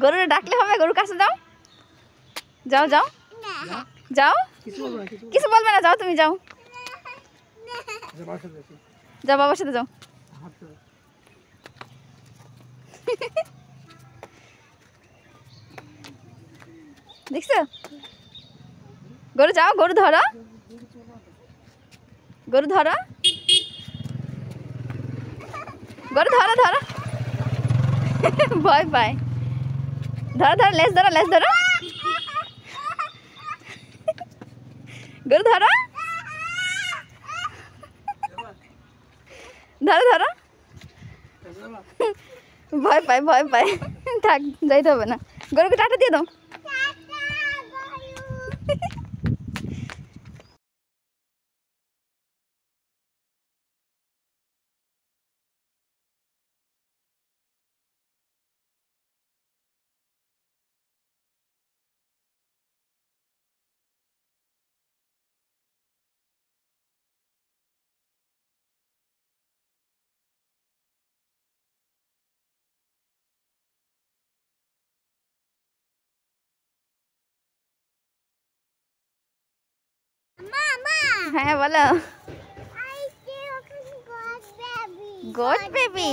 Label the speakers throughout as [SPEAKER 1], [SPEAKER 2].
[SPEAKER 1] গরুরে ডাকলে হবে, গরুর কাছে যাও, যাও যাও যাও, কিছু বলবে না, যাও তুমি যাও, যাও বাবার সাথে যাও। দেখছো গরু, যাও গরু ধরো, গরু ধরো, গরু ধরো ধরো। ভয় পায়, ধরো ধরো, লেজ ধরো, লেজ ধরো, গরু ধরো, ধরো ধরো। ভয় পায়, ভয় পায়, থাক যাইতে হবে না, গরুকে টাটা দিয়ে দাও। হ্যাঁ বলো। গোট বেবি,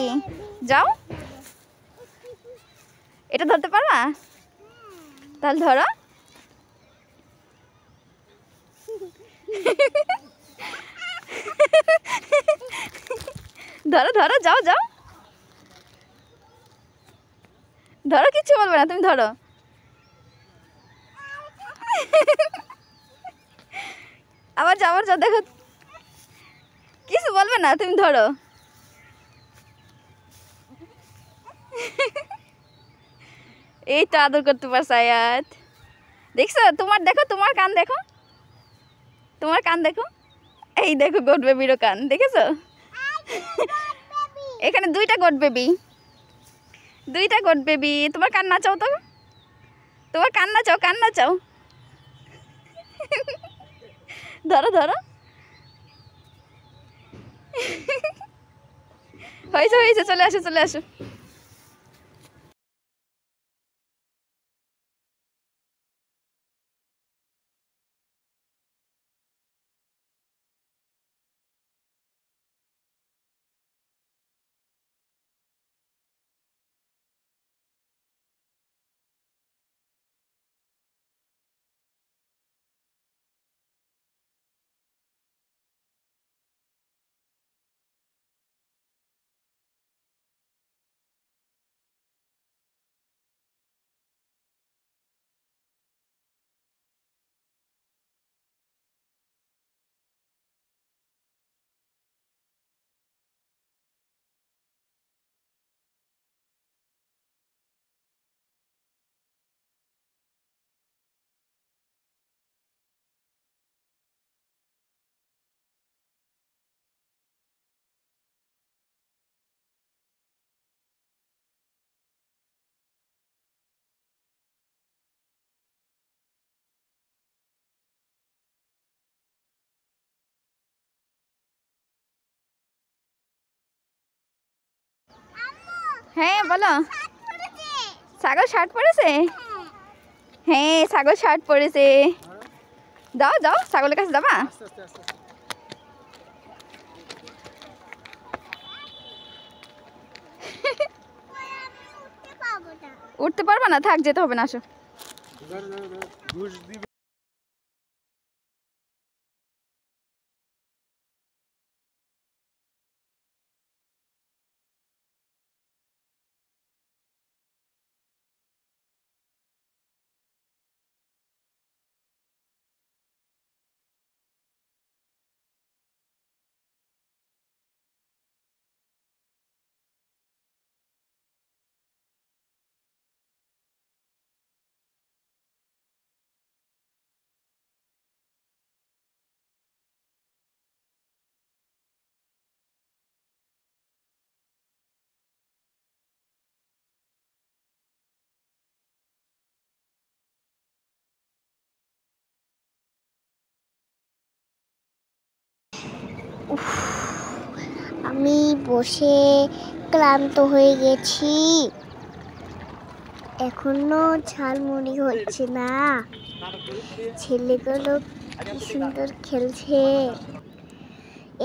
[SPEAKER 1] যাও, এটা ধরতে পারবা, তাহলে ধরো। ধরো ধরো, যাও যাও, ধরো, কিচ্ছু বলবে না, তুমি ধরো। আবার যাও, আবার যাও, দেখো কিছু বলবে না, তুমি ধরো। এই তো আদর করতে পারছো আয়াত, দেখছো, তোমার দেখো, তোমার কান দেখো, তোমার কান দেখো, এই দেখো গোট বেবিরও কান দেখেছো। এখানে দুইটা গোট বেবি, দুইটা গোট বেবি, তোমার কান নাচাও তো, তোমার কান নাচাও, কান নাচাও। ধরো ধরো, হয়েছে হয়েছে, চলে আসো চলে আসো। হ্যাঁ বলো, ছাগল শার্ট পরেছে, হ্যাঁ ছাগল শার্ট পরেছে, যাও যাও, ছাগলের কাছে যাবা। উঠতে পারবা না, থাক যেতে হবে না, আসো।
[SPEAKER 2] আমি বসে ক্লান্ত হয়ে গেছি, এখনো ঝালমুড়ি হচ্ছে না। ছেলেগুলো কি সুন্দর খেলছে,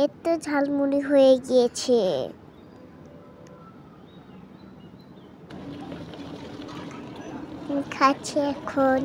[SPEAKER 2] এত ঝালমুড়ি হয়ে গিয়েছে। খাচ্ছে এখন।